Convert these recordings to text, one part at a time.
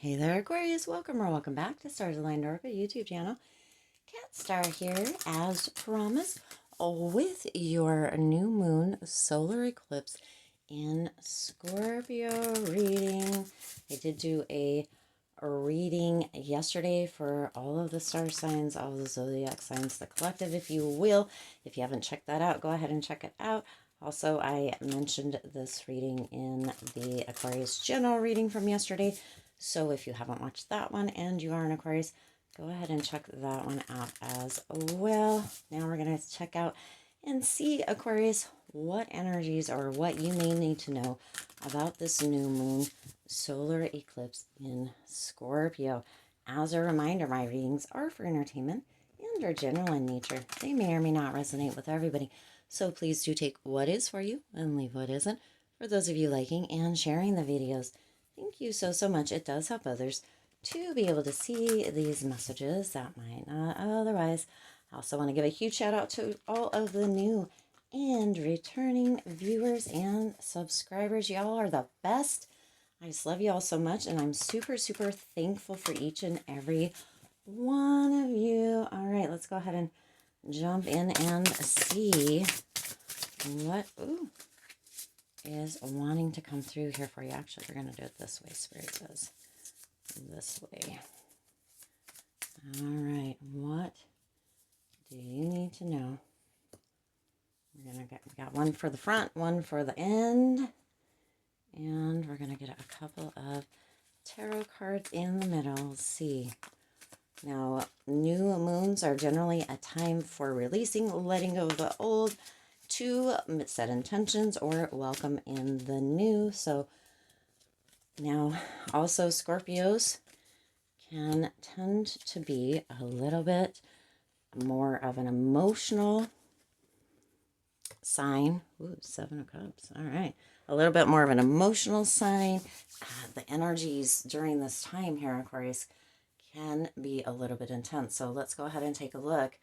Hey there, Aquarius. Welcome back to Stars Aligned Oracle YouTube channel. Cat Star here, as promised, with your new moon solar eclipse in Scorpio reading. I did do a reading yesterday for all of the star signs, all the zodiac signs, the collective, if you will. If you haven't checked that out, go ahead and check it out. Also, I mentioned this reading in the Aquarius general reading from yesterday. So if you haven't watched that one and you are an Aquarius, go ahead and check that one out as well. Now we're going to check out and see, Aquarius, what energies or what you may need to know about this new moon solar eclipse in Scorpio. As a reminder, my readings are for entertainment and are general in nature. They may or may not resonate with everybody. So please do take what is for you and leave what isn't. For those of you liking and sharing the videos, thank you so much. It does help others to be able to see these messages that might not otherwise. I also want to give a huge shout out to all of the new and returning viewers and subscribers. Y'all are the best. I just love you all so much, and I'm super thankful for each and every one of you. All right, let's go ahead and jump in and see what is wanting to come through here for you. Actually, we're going to do it this way. Spirit says this way. All right, what do you need to know? We got one for the front, one for the end, and we're going to get a couple of tarot cards in the middle. Let's see. Now, new moons are generally a time for releasing, letting go of the old, to set intentions or welcome in the new. So now also Scorpios can tend to be a little bit more of an emotional sign. Ooh, Seven of Cups. All right. A little bit more of an emotional sign. The energies during this time here, Aquarius, can be a little bit intense. So let's go ahead and take a look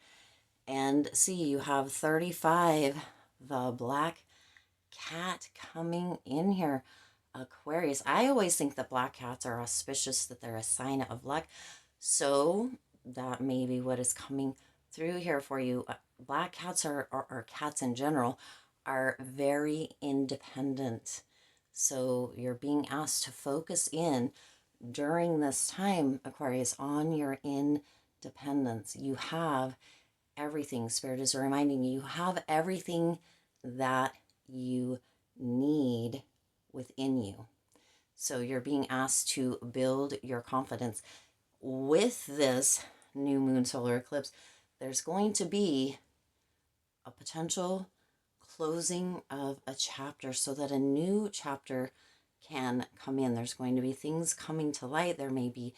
and see. You have 35, the black cat coming in here, Aquarius. I always think that black cats are auspicious, that they're a sign of luck. So that may be what is coming through here for you. Black cats or cats in general are very independent. So you're being asked to focus in during this time, Aquarius, on your independence. You have everything. Spirit is reminding you, you have everything that you need within you. So you're being asked to build your confidence. With this new moon solar eclipse, there's going to be a potential closing of a chapter so that a new chapter can come in. There's going to be things coming to light. There may be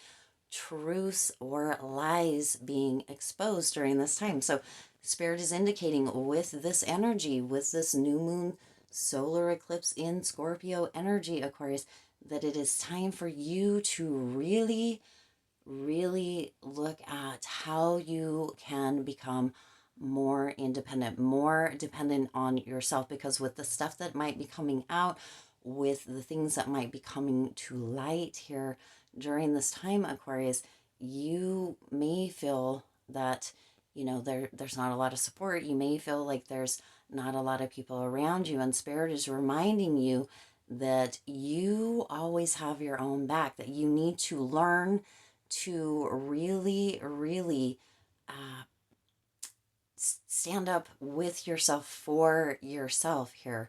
truths or lies being exposed during this time. So Spirit is indicating with this energy, with this new moon solar eclipse in Scorpio energy, Aquarius, that it is time for you to really look at how you can become more independent, more dependent on yourself, because with the stuff that might be coming out, with the things that might be coming to light here during this time, Aquarius, you may feel that, there's not a lot of support. You may feel like there's not a lot of people around you, and Spirit is reminding you that you always have your own back, that you need to learn to really stand up with yourself, for yourself here,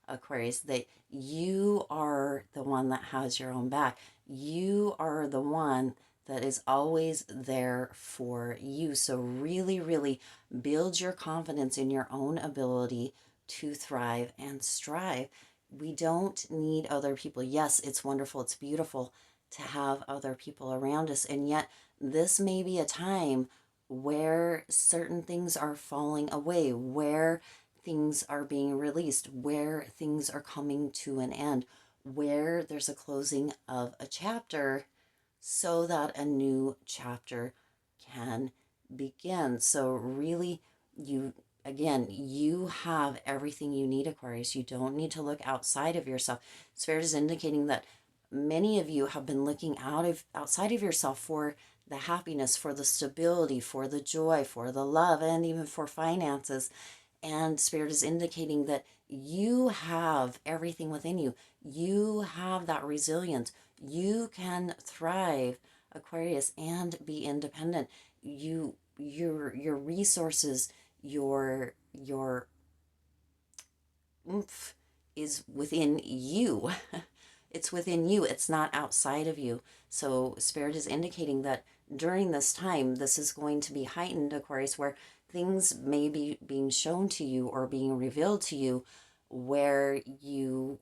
Aquarius, that you are the one that has your own back. You are the one that is always there for you. So really build your confidence in your own ability to thrive and strive. We don't need other people. Yes, it's wonderful, it's beautiful to have other people around us, and yet this may be a time where certain things are falling away, where things are being released, where things are coming to an end, where there's a closing of a chapter so that a new chapter can begin. So really, you have everything you need, Aquarius. You don't need to look outside of yourself. Spirit is indicating that many of you have been looking outside of yourself for the happiness, for the stability, for the joy, for the love, and even for finances. And Spirit is indicating that you have everything within you. You have that resilience. You can thrive, Aquarius, and be independent. Your resources, your oomph is within you. It's within you. It's not outside of you. So Spirit is indicating that during this time, this is going to be heightened, Aquarius, where things may be being shown to you or being revealed to you where you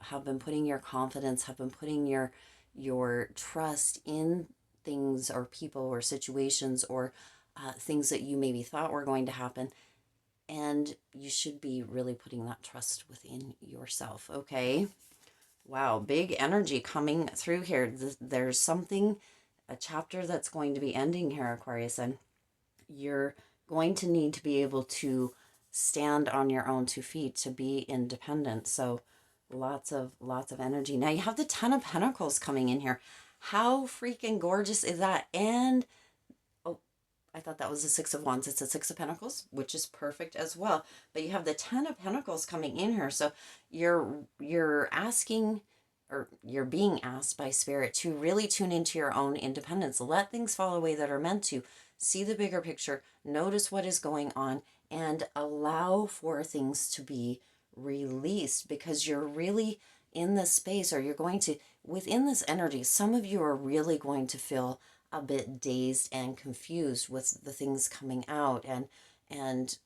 have been putting your confidence, have been putting your trust in things or people or situations or things that you maybe thought were going to happen. And you should be really putting that trust within yourself, okay? Wow, big energy coming through here. There's a chapter that's going to be ending here, Aquarius, and you're going to need to be able to stand on your own 2 feet to be independent. So lots of energy. Now you have the Ten of Pentacles coming in here. How freaking gorgeous is that? And I thought that was the Six of Wands. It's a Six of Pentacles, which is perfect as well. But you have the Ten of Pentacles coming in here. So you're asking, or you're being asked by Spirit to really tune into your own independence. Let things fall away that are meant to. See the bigger picture. Notice what is going on and allow for things to be released, because you're really in this space, or you're going to, within this energy, some of you are really going to feel a bit dazed and confused with the things coming out, and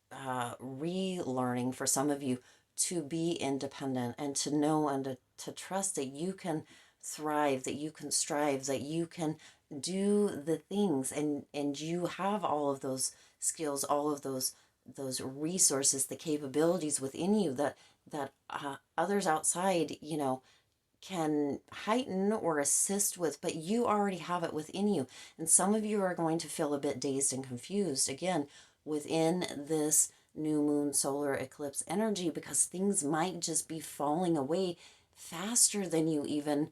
relearning for some of you to be independent and to know and to trust that you can thrive, that you can strive, that you can do the things, and you have all of those skills, all of those resources, the capabilities within you that others outside can heighten or assist with, but you already have it within you. And some of you are going to feel a bit dazed and confused again within this new moon solar eclipse energy, because things might just be falling away faster than you even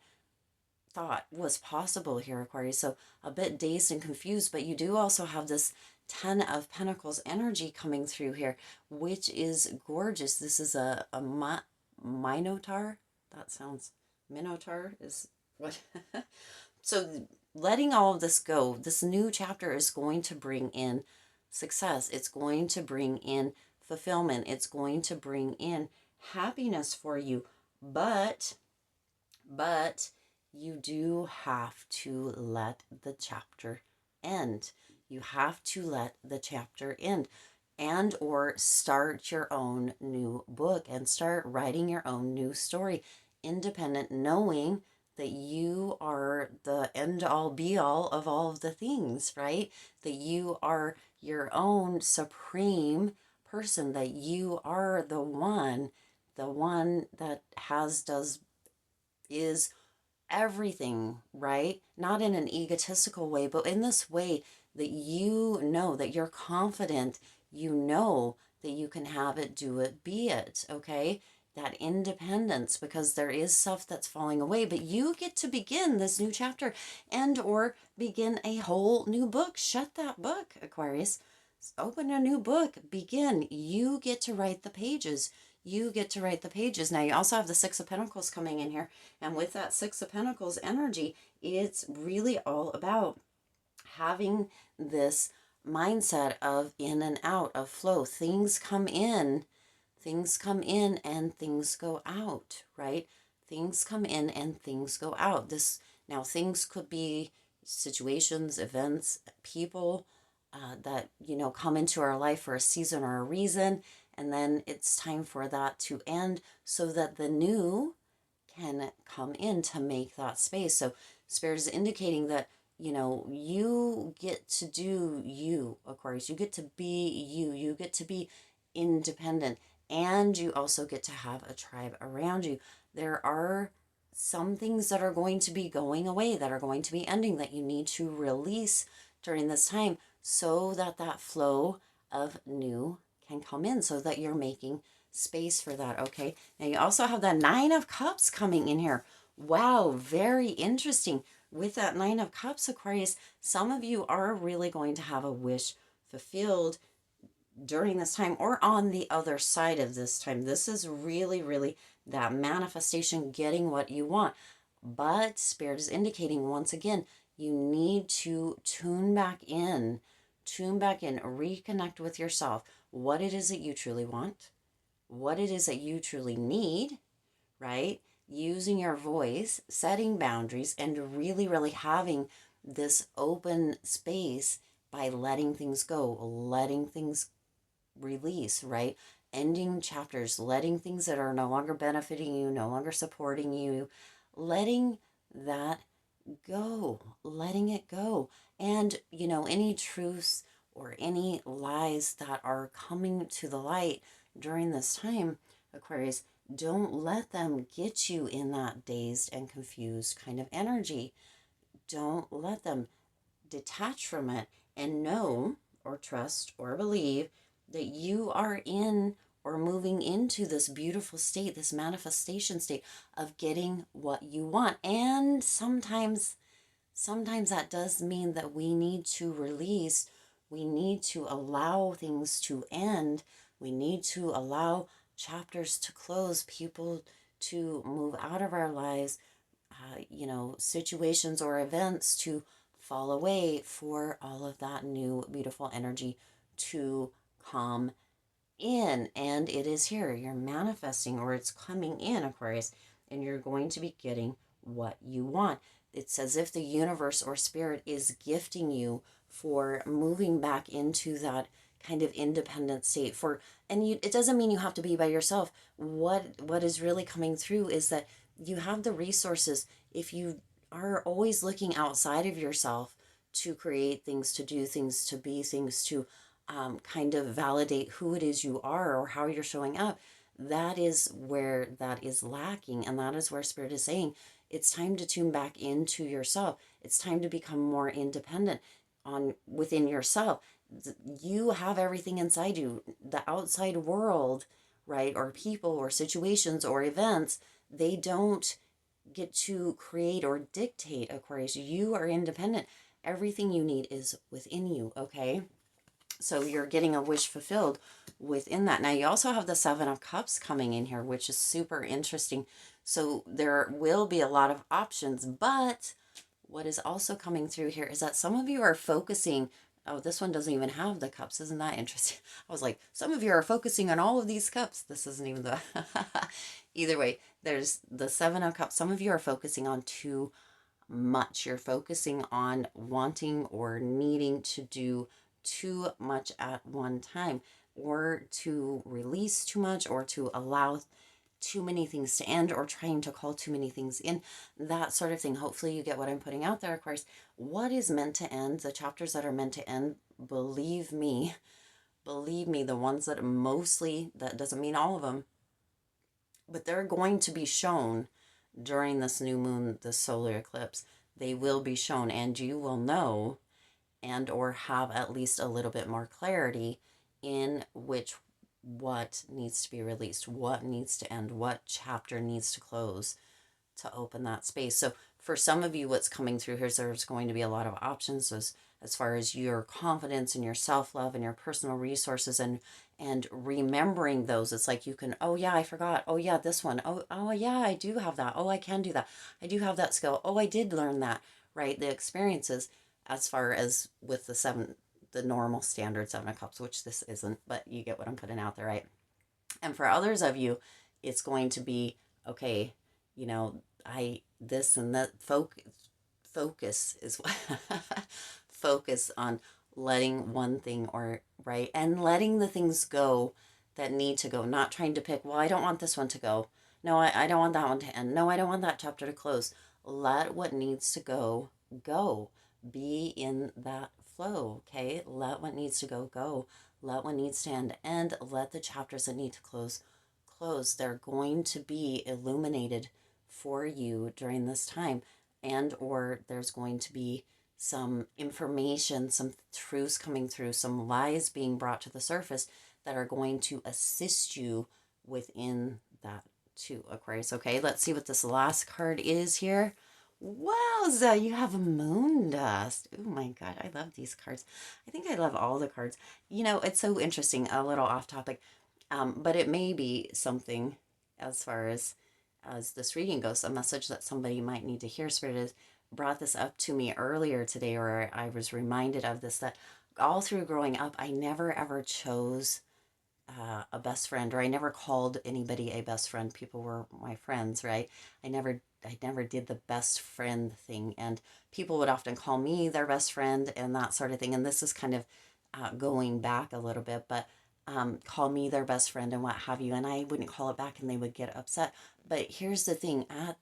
thought was possible here, Aquarius. So a bit dazed and confused, but you do also have this Ten of Pentacles energy coming through here, which is gorgeous. This is a Minotaur. That sounds, Minotaur is what? So letting all of this go, this new chapter is going to bring in success. It's going to bring in fulfillment. It's going to bring in happiness for you. But you do have to let the chapter end. You have to let the chapter end, and or start your own new book and start writing your own new story, independent, knowing that you are the end all be all of all of the things, right? That you are your own supreme person, that you are the one that is everything, right? Not in an egotistical way, but in this way that you know that you're confident, you know that you can have it, do it, be it, okay? That independence, because there is stuff that's falling away, but you get to begin this new chapter and or begin a whole new book. Shut that book, Aquarius. Open a new book, begin. You get to write the pages. You get to write the pages. Now, you also have the Six of Pentacles coming in here. And with that Six of Pentacles energy, it's really all about having this mindset of in and out, of flow. Things come in, and things go out, right? Things come in and things go out. Now, things could be situations, events, people that, come into our life for a season or a reason. And then it's time for that to end so that the new can come in to make that space. So Spirit is indicating that, you get to do you, Aquarius. You get to be you. You get to be independent. And you also get to have a tribe around you. There are some things that are going to be going away, that are going to be ending, that you need to release during this time so that that flow of new can come in, so that you're making space for that, okay? Now you also have the Nine of Cups coming in here. Wow, very interesting. With that Nine of Cups, Aquarius, some of you are really going to have a wish fulfilled during this time or on the other side of this time. This is really, really that manifestation, getting what you want. But Spirit is indicating once again, you need to tune back in, reconnect with yourself, what it is that you truly want, what it is that you truly need, right? Using your voice, setting boundaries, and really, really having this open space by letting things go, letting things release, right? Ending chapters, letting things that are no longer benefiting you, no longer supporting you, letting that go, letting it go. And, any truths or any lies that are coming to the light during this time, Aquarius, don't let them get you in that dazed and confused kind of energy. Don't let them detach from it and know or trust or believe that you are in or moving into this beautiful state, this manifestation state of getting what you want. And sometimes that does mean that we need to release, we need to allow things to end, we need to allow chapters to close, people to move out of our lives, situations or events to fall away for all of that new beautiful energy to come in. And it is here. You're manifesting, or it's coming in, Aquarius, and you're going to be getting what you want. It's as if the universe or spirit is gifting you for moving back into that kind of independent state it doesn't mean you have to be by yourself. What is really coming through is that you have the resources. If you are always looking outside of yourself to create things, to do things, to be things, to kind of validate who it is you are or how you're showing up, that is where that is lacking. And that is where Spirit is saying it's time to tune back into yourself. It's time to become more independent within yourself. You have everything inside you. The outside world, right, or people or situations or events, they don't get to create or dictate, Aquarius. You are independent. Everything you need is within you, okay? So you're getting a wish fulfilled within that. Now you also have the Seven of Cups coming in here, which is super interesting. So there will be a lot of options, but what is also coming through here is that some of you are focusing. Oh, this one doesn't even have the cups. Isn't that interesting? I was like, some of you are focusing on all of these cups. This isn't even the... Either way, there's the Seven of Cups. Some of you are focusing on too much. You're focusing on wanting or needing to do too much at one time, or to release too much, or to allow too many things to end, or trying to call too many things in, that sort of thing. Hopefully you get what I'm putting out there, Aquarius. What is meant to end, the chapters that are meant to end, believe me, the ones that mostly, that doesn't mean all of them, but they're going to be shown during this new moon, the solar eclipse. They will be shown, and you will know and or have at least a little bit more clarity in what needs to be released, what needs to end, what chapter needs to close to open that space. So for some of you, what's coming through here is there's going to be a lot of options as far as your confidence and your self-love and your personal resources, and remembering those. It's like you can, oh yeah, I forgot. Oh yeah, this one. Oh yeah, I do have that. Oh, I can do that. I do have that skill. Oh, I did learn that, right? The experiences, as far as with the normal standard Seven of Cups, which this isn't, but you get what I'm putting out there, right? And for others of you, it's going to be, okay, this and that focus is focus on letting one thing, or right, and letting the things go that need to go, not trying to pick, well, I don't want this one to go, no, I don't want that one to end, no, I don't want that chapter to close. Let what needs to go go. Be in that flow, okay? Let what needs to go, let what needs to end, and let the chapters that need to close. They're going to be illuminated for you during this time, and or there's going to be some information, some truths coming through, some lies being brought to the surface that are going to assist you within that to Aquarius. Okay, let's see what this last card is here. Wowza, you have moon dust. Oh my God, I love these cards. I think I love all the cards. You know, it's so interesting, a little off topic, but it may be something as far as this reading goes, a message that somebody might need to hear. Spirit has brought this up to me earlier today, or I was reminded of this, that all through growing up, I never ever chose a best friend, or I never called anybody a best friend. People were my friends, right? I never did the best friend thing, and people would often call me their best friend and that sort of thing. And this is kind of going back a little bit, but call me their best friend and what have you, and I wouldn't call it back, and they would get upset. But here's the thing: at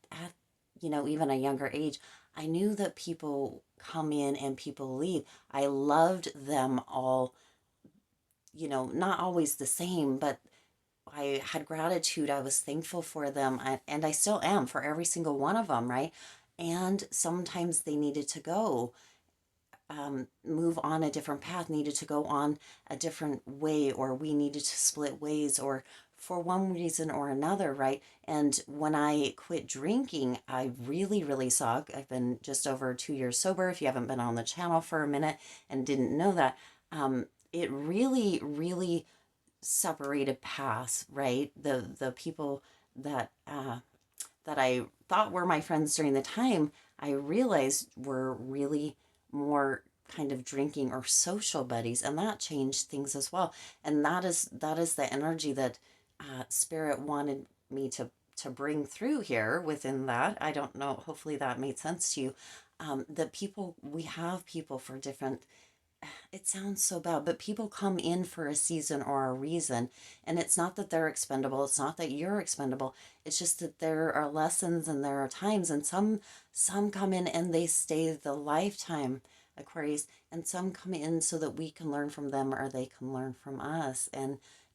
even a younger age, I knew that people come in and people leave. I loved them all, not always the same, but I had gratitude. I was thankful for them, and I still am for every single one of them, right? And sometimes they needed to go, move on a different path, needed to go on a different way, or we needed to split ways, or for one reason or another, right? And when I quit drinking, I really, really saw, I've been just over 2 years sober. If you haven't been on the channel for a minute and didn't know that, it really, really separated paths, right? The people that I thought were my friends during the time, I realized were really more kind of drinking or social buddies, and that changed things as well. And that is the energy that Spirit wanted me to bring through here within that. I don't know. Hopefully that made sense to you. That people, we have people for different, it sounds so bad, but people come in for a season or a reason. And it's not that they're expendable. It's not that you're expendable. It's just that there are lessons and there are times, and some come in and they stay the lifetime, Aquarius, and some come in so that we can learn from them or they can learn from us.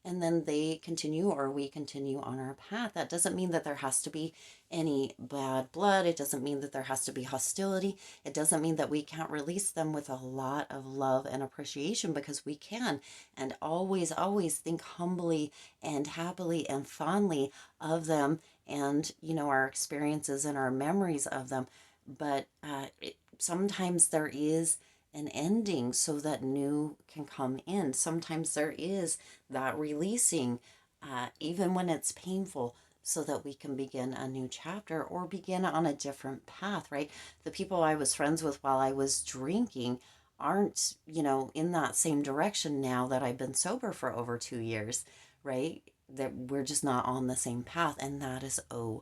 And then they continue or we continue on our path. That doesn't mean that there has to be any bad blood. It doesn't mean that there has to be hostility. It doesn't mean that we can't release them with a lot of love and appreciation, because we can. And always, always think humbly and happily and fondly of them, and, our experiences and our memories of them. But sometimes there is an ending so that new can come in. Sometimes there is that releasing, even when it's painful, so that we can begin a new chapter or begin on a different path, right? The people I was friends with while I was drinking aren't, in that same direction now that I've been sober for over 2 years, right? That we're just not on the same path, and that is okay.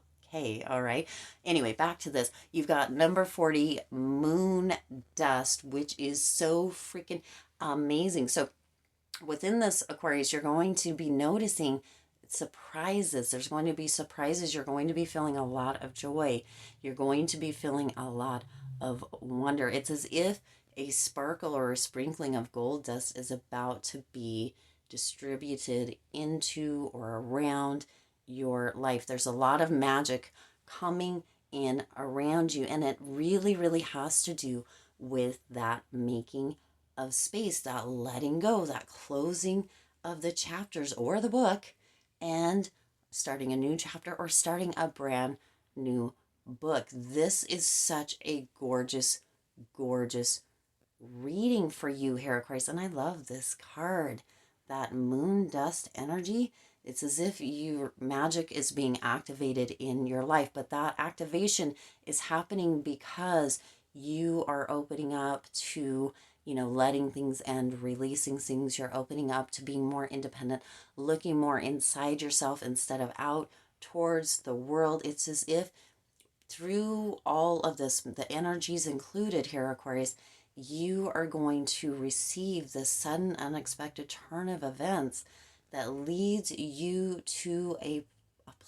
All right. Anyway, back to this. You've got number 40, moon dust, which is so freaking amazing. So within this, Aquarius, you're going to be noticing surprises. There's going to be surprises. You're going to be feeling a lot of joy. You're going to be feeling a lot of wonder. It's as if a sparkle or a sprinkling of gold dust is about to be distributed into or around your life. There's a lot of magic coming in around you, and it really, really has to do with that making of space, that letting go, that closing of the chapters or the book, and starting a new chapter or starting a brand new book. This is such a gorgeous, gorgeous reading for you here, Aquarius. And I love this card, that moon dust energy. It's as if your magic is being activated in your life, but that activation is happening because you are opening up to, letting things end, releasing things. You're opening up to being more independent, looking more inside yourself instead of out towards the world. It's as if through all of this, the energies included here, Aquarius, you are going to receive this sudden, unexpected turn of events that leads you to a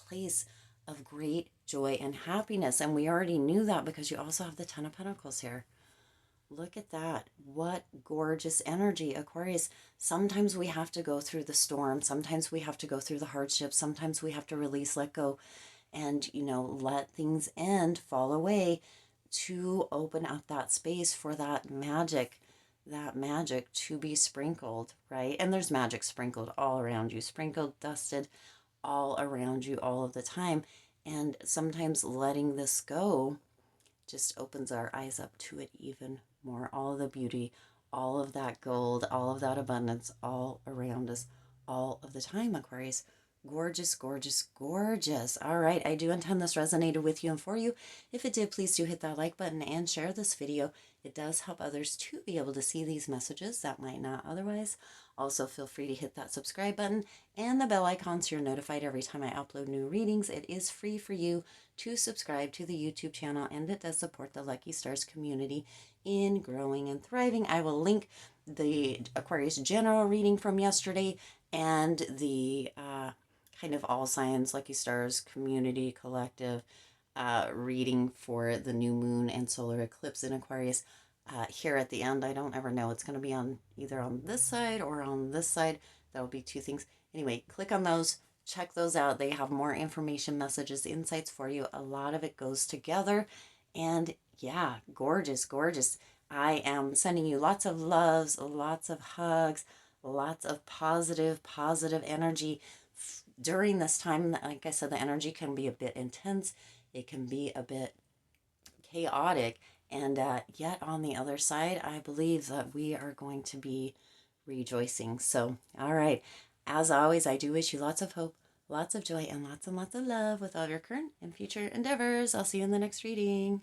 place of great joy and happiness. And we already knew that because you also have the Ten of Pentacles here. Look at that. What gorgeous energy, Aquarius. Sometimes we have to go through the storm. Sometimes we have to go through the hardships. Sometimes we have to release, let go, and, let things end, fall away, to open up that space for that magic to be sprinkled, right? And there's magic sprinkled all around you, sprinkled, dusted, all around you all of the time. And sometimes letting this go just opens our eyes up to it even more. All of the beauty, all of that gold, all of that abundance, all around us, all of the time, Aquarius. Gorgeous, gorgeous, gorgeous. All right, I do intend this resonated with you and for you. If it did, please do hit that like button and share this video. It does help others to be able to see these messages that might not otherwise. Also, feel free to hit that subscribe button and the bell icon so you're notified every time I upload new readings. It is free for you to subscribe to the YouTube channel, and it does support the Lucky Stars community in growing and thriving. I will link the Aquarius general reading from yesterday and the kind of all signs Lucky Stars community collective reading for the new moon and solar eclipse in Aquarius here at the end. I don't ever know. It's going to be on either on this side or on this side. That'll be two things. Anyway, click on those. Check those out. They have more information, messages, insights for you. A lot of it goes together. And yeah, gorgeous, gorgeous. I am sending you lots of loves, lots of hugs, lots of positive, positive energy during this time. Like I said, the energy can be a bit intense. It can be a bit chaotic. And yet on the other side, I believe that we are going to be rejoicing. So, all right. As always, I do wish you lots of hope, lots of joy, and lots of love with all your current and future endeavors. I'll see you in the next reading.